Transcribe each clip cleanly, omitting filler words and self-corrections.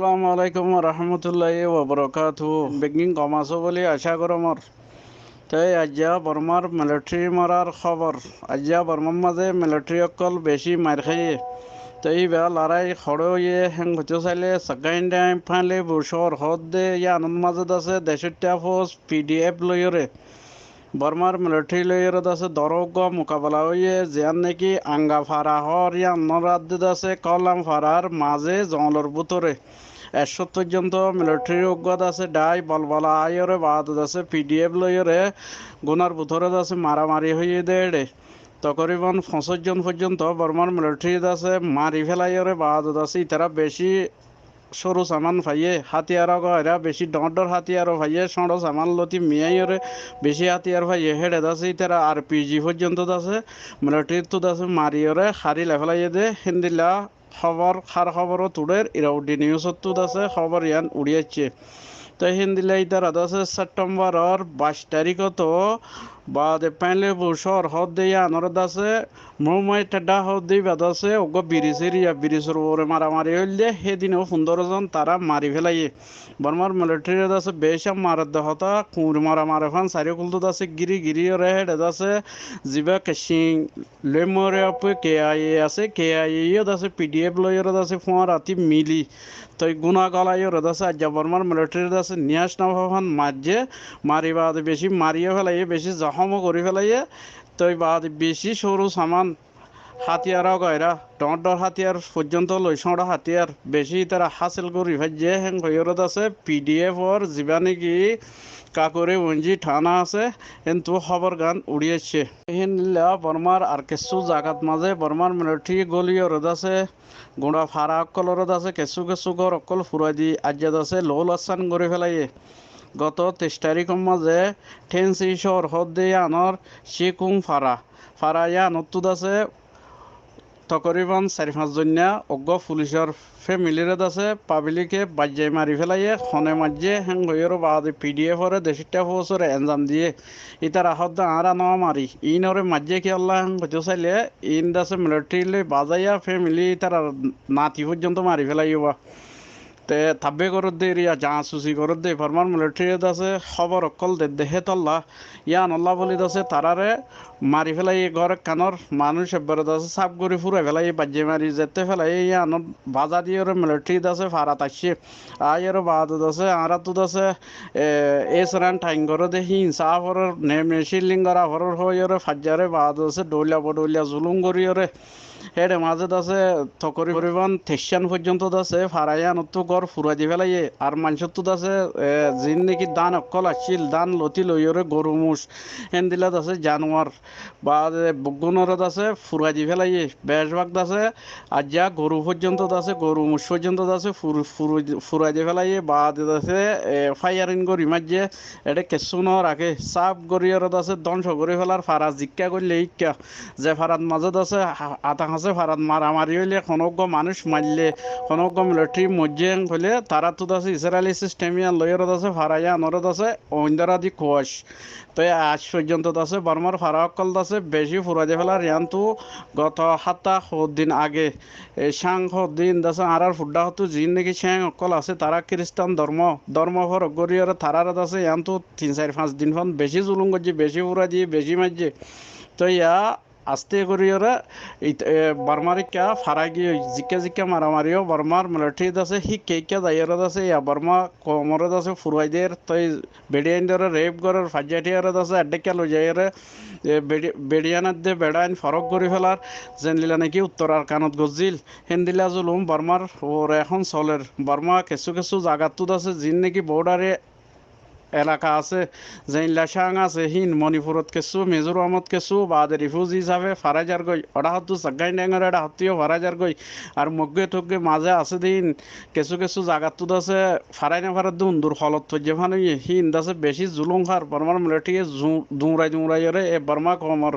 আসসালামু আলাইকুম রহমতুল্লাহি ওবরকাতু বেগিং কমাছো বলে আশা করো মর তাই আজিয়া বর্মার মিলিটারি মারার খবর আজিয়া বর্মার মাঝে মিলিটারি অকল বেশি মার খাইয়ে তাই বেলা লড়াই খড়ো ইয়ে হেং হতে চাইলে সাগাইন ডাইম ফাইলে বুসর হদ দে ইয়া আনন্দ মাজত আছে দেশটা ফোর্স পিডিএফ লইরে বর্মার মিলিটারি লইয়রত আছে দরগ মোকাবেলা হইয়ে যেন নাকি আঙ্গা ফারা হর ইয়া নরাদ্দ আছে কলাম ফারার মাঝে জঙ্গলের ভিতরে 100 পর্যন্ত মিলিটারি অজ্ঞত আছে ডাই বলবলা আয়রে বাদ আছে পিডিএফ লইরে গুনার ভিতরে আছে মারামারি হইয়ে দেড়ে তকরিবন 65 জন পর্যন্ত বর্মার মিলিটারি আছে মারি ফেলাইরে বাদ আছে ইতারা বেশি সরু সামান ফাইয়ে হাতিয়ার গয়রা বেশি ডর হাতিয়ার ফাইয়ে সড় সামান লতি মিয়াইরে বেশি হাতিয়ার ফাইয়ে হেডে আছে ইতারা আরপিজি পর্যন্ত আছে মিলিটারি তো আছে মারিয়রে হারি লেফেলাইয়ে দে হিন্দিলা খবর খার খবরও তুড়ের ইরাউডি নিউজত আছে খবর ইয়ান উড়িয়েছে তো হিন্দিলা ইতারা আছে সেপ্টেম্বরের 22 তারিখত বাদে পাইলে বছর হদ দিয়ে আনরদ আছে মুম্বাই টেডা হদ দিয়ে বাদ আছে ওগ বিরিসেরিয়া বিরিসর ওরে মারামারি হইলে সেদিনও 15 জন তারা মারি ফেলাইয়ে বর্মার মিলিটারি আছে বেশাম মারাদ হতা কুঁর মারা মারে ফান সারি কুলতো আছে গিরি গিরি ওরে হেড আছে জিবা কেশিং লেমরে আপে কে আই আছে কে আই আছে পিডিএফ লয়ের আছে ফোন রাতি মিলি তো গুনা গলাই ওর আছে আজ বর্মার মিলিটারি আছে নিয়াস না ভাবান মাঝে মারিবা বেশি মারিয়ে ফেলাইয়ে বেশি জখমও করে ফেলাইয়ে তো বাদ বেশি সরু সামান হাতিয়ারও গয়রা ডর হাতিয়ার পর্যন্ত লইসড় হাতিয়ার বেশি তারা হাসিল করি ভাইজে হেং হইরত আছে পিডিএফ ওর যিবা নাকি কাকরে ওঞ্জি থানা আছে কিন্তু খবর গান উড়িয়েছে হিনলা বর্মার আর কিছু জাগাত মাঝে বর্মার মিলিটারি গলিয়রত আছে গোড়া ফারা অকলরত আছে কিছু কিছু ঘর অকল ফুরাই দি আজ্জাদ আছে লোল আসান করে ফেলাইয়ে গত 23 তারিখের মাঝে ঠেনসি শহর হদ দিয়ে আনর শিকুং ফারা ফারাইয়া নতুদ আছে তকরিবন 4-5 জনিয়া অজ্ঞ পুলিশের ফ্যামিলির আছে পাবলিকে বাজ্যাই মারি ফেলাইয়ে খনে মাঝে হ্যাং হইয়ের বাদ পিডিএফ ওরে দেশটা ফৌসরে এনজাম দিয়ে ইতার আহত আরা ন মারি ইনরে মাঝে কি আল্লাহ হইতে চাইলে ইন দাসে মিলিটারি বাজাইয়া ফ্যামিলি তার নাতি পর্যন্ত মারি ফেলাইবা তে থাব্বে করত দে রিয়া জাসুসি করত দে ফরমান মিলিটারি আছে খবর অকল দে দেহে তল্লা ইয়ান আল্লাহ বলি আছে তারারে মারি ফেলাই ঘর কানর মানুষ এবার আছে সাপ করে ফুরাই ফেলাই বাজ্যে মারি যেতে ফেলাই ইয়ান বাজা দিয়ে মিলিটারি আছে ফারাত আসছে আয়ের বাদ আছে আরা তো আছে এসরান ঠাইং করে দে হিংসা ফর নেমে শিলিঙ্গরা ফর হইরে ফাজ্জারে বাদ আছে ডলিয়া বডলিয়া জুলুম করিয়রে হেডে মাঝে আছে থকরি পরিবহন থেসান পর্যন্ত আছে ফারাইয়ান তো গড় ফুরা দি ফেলাইয়ে আর মানুষের তো আছে জিন নাকি দান অকল আসছিল দান লতি লইরে গরু মুষ হেন দিলাত আছে জানোয়ার বা বগুনরত আছে ফুরা দি ফেলাইয়ে বেশভাগ আছে আর যা গরু পর্যন্ত আছে গরু মুষ পর্যন্ত আছে ফুরা দি ফেলাইয়ে বা আছে ফায়ারিং করি মাঝে এটা কেঁচু ন রাখে চাপ গরিয়রত আছে ধ্বংস করে ফেলার ফারা জিজ্ঞা করলে ইকা যে ফারাত মাজত আছে আতা আছে ফারাত মারামারি হইলে খনজ্ঞ মানুষ মারলে খনজ্ঞ মিলিটারি মজ্জেং হইলে তারা তো আছে ইসরায়েলি সিস্টেমিয়ান লয়েরত আছে ফারাইয়া নরত আছে ঐন্দরাদি কোয়াশ তো আজ পর্যন্ত আছে বর্মার ফারা অকল আছে বেশি ফুরা দিয়ে ফেলার ইয়ান্তু গত 7 দিন আগে সাং দিন আছে আর ফুড্ডা হতো জিন নাকি শ্যাং অকল আছে তারা খ্রিস্টান ধর্ম ফর গরিয়র তারার আছে ইয়ান্তু 3-4-5 দিন ফোন বেশি জুলুম করছে বেশি ফুরা দিয়ে বেশি মারছে তো ইয়া আস্তে করিয়রে বর্মারিকা ফারা গিয়ে জিকা জিকা মারামারিও বর্মার মিলিটারি আছে হি কেকা যাইয়রত আছে ইয়া বর্মা কমরত আছে ফুরওয়াইদের তই বেডিয়াইন্দর রেপ গরের ফাজাটিয়ারত আছে আড্ডেকা লই যাইরে বেডিয়ানাত দে বেড়াইন ফরক করে ফেলার জেনলিলা নাকি উত্তরার কানত গজিল হেন্দিলা জুলুম বর্মার ওর এখন চলের বর্মা কিছু কিছু জায়গাত আছে জিন নাকি বর্ডারে এলাকা আছে যেইলা সাং আছে হিন মণিপুরত কিছু মিজোরামত কিছু বাদ রিফিউজি হিসাবে ফারাজার গই ওটা হতো সাগাই ডেঙ্গর এটা হতিও ফারাজার গই আর মগ্গে ঠগ্গে মাঝে আছে দিন কিছু কিছু জায়গাত আছে ফারাই না ফারাত দুন দূর হলত যে ফান হিন দাসে বেশি জুলুম খার বর্মার মিলিটারি দুমরাই রে এ বর্মা কমর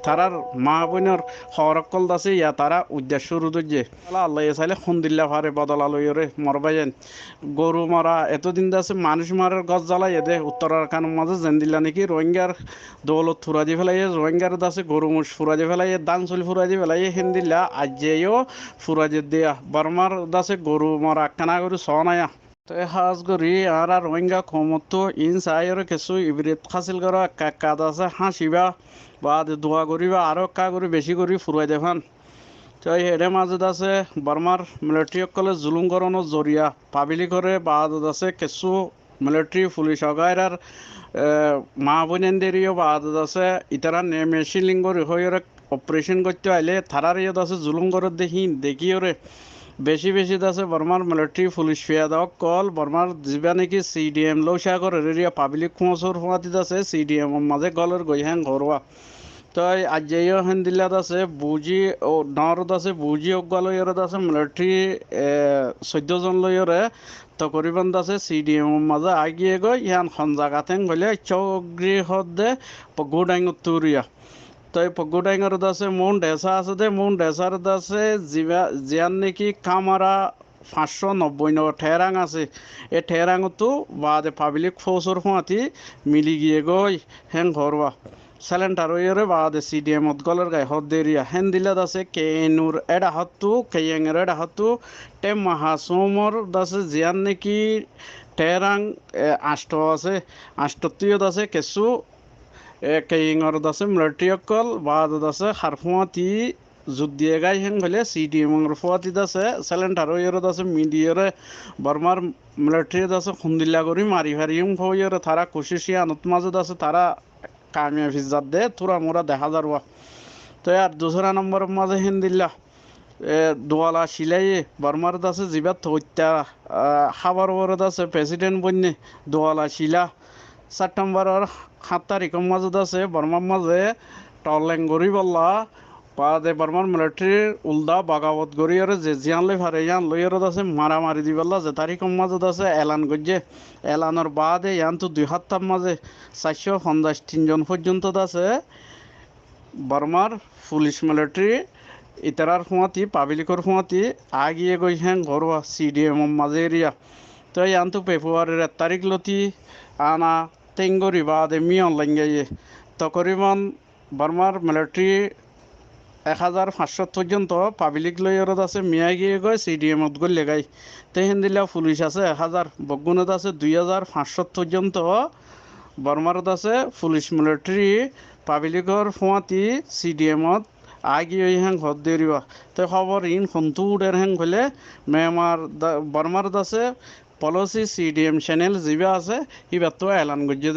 তারার মা বোনের হরকল দাসে ইয়া তারা উদ্দেশ্য রুদে আল্লাহ চাইলে খুন্দিল্লা ফারে বদলা লইরে মরবাইন গরু মরা এতদিন দাসে মানুষ মারের গছ জ্বালাই দে উত্তরার কানুর মাঝে জেন দিলা নাকি রোহিঙ্গার দৌলত ফুরা দি ফেলাই রোহিঙ্গার দাসে গরু মুষ ফুরা দি ফেলাই দান চুল ফুরা দি ফেলাই হেন দিলা আজেও ফুরা দি দিয়া বর্মার দাসে গরু মরা কানা গরু সনায়া তো হাজ গরি আর রোহিঙ্গা ক্ষমতো ইন সাইর কিছু ইবরিত খাসিল করা কাদ আছে হাসিবা বা দোয়া করিবা আরো কা করি বেশি করি ফুরাই দেখান তো এর মাজত আছে বর্মার মিলিটারিসকলে জুলুম করানোর জরিয়া পাবিলি করে বাদ আছে কিছু মিলিটারি পুলিশ অগাইরার মা বোনেন্দেরিও বাদ আছে ইতারা মেশিন লিঙ্গর হয়ে অপারেশন করতে আইলে থারার ইয়ত আছে জুলুম করে দেখি ওরে বেশি বেশি আছে বর্মার মিলিটারি পুলিশ ফিয়া দাও কল বর্মার যিবা নাকি CDM লৌসা করে রেরিয়া পাবলিক খোঁচর ফোঁয়াতিত আছে CDM মাঝে গলের গই হ্যাং ঘরোয়া তাই আজও হেন্দিলাত আছে বুজি ও নরদ আছে বুজি অগালয়রত আছে মিলিটারি 14 জন লয়রে তকরিবান আছে CDM মাঝে আগিয়ে গই ইয়ান খন জাগাতেন গলে চৌগ্রিহত দে পগুডাইং তুরিয়া তাই পগুডাইঙরত আছে মন ডেসা আছে দে মন ডেসারত আছে জিয়ান নাকি কামারা 590 ঠেরাং আছে এ ঠেরাঙতো বাদে পাবলিক ফোর্সর ফোঁয়াতি মিলি গিয়ে গই হ্যাং ঘরোয়া সেলেন্টার ওইরে বাদে CDM গলের গায়ে হদ দেরিয়া হেন দিলাত আছে কেনুর এডা হত্তু কেয়েঙের এডা হত্তু টে মাহাসুমর দাসে জিয়ান নাকি ঠেরাং আষ্ট আছে আষ্টত্রিয়ত আছে কিছু কেইঙর আছে মিলিটারি অকল বাদ আছে হারফুয়াতি যুদ্ধে গাই হেং হলে CDM ফুয়াতি আছে সেলেন্টার ওইরে আছে মিডিয়ারে বর্মার মিলিটারি আছে খুন্দিল্লা করি মারি হারিম হইরে তারা কোশিশি আনত মাজত আছে তারা কামিয়া ফিজাত দে তোরা মোরা দেখা যারবা তো আর দোসরা নম্বর মাঝে হিন্দিল্লা দোয়ালা সিলাই বর্মার আছে জিবাত হত্যা খাবার ওরত আছে প্রেসিডেন্ট বন্যে দোয়ালা শিলা 4 নম্বরের 7 তারিখের মাজত আছে বর্মার মাঝে টলেং গরি বললা বাদে বর্মার মিলিটারির উল্দা বাগাবত গরি আর যে জিয়ান লই ফারে ইয়ান লইয়ের আছে মারামারি দি বললা যে তারিখের মাজত আছে এলান গজ্জে এলানোর বাদে ইয়ান তো 2 সপ্তাহ মাঝে 453 জন পর্যন্ত আছে বর্মার পুলিশ মিলিটারি ইতারার ফুঁয়াতি পাবলিকর ফুঁয়াতি আগিয়ে গই হ্যাং ঘরোয়া CDM মাঝে এরিয়া তো ইয়ান তো ফেব্রুয়ারির 1 তারিখ লতি আনা তেঙ্গরি বাদে মিয়ন লাঙ্গাইয়ে তকরিবান বর্মার মিলিটারি 1500 পর্যন্ত পাবলিক লইয়রত আছে মিয়া গিয়ে গয় CDM গলে গাই তেহেন দিলা পুলিশ আছে 1000 বগুনত আছে 2500 পর্যন্ত বর্মারত আছে পুলিশ মিলিটারি পাবলিকর ফুঁয়াতি CDM আগি ওই হ্যাং হদ দেরিবা তো খবর ইন খন্তুডের হ্যাং হলে মেমার বর্মারত আছে পলিসি CDM চ্যানেল জিবা আছে ইবা তো এলান গজ্জে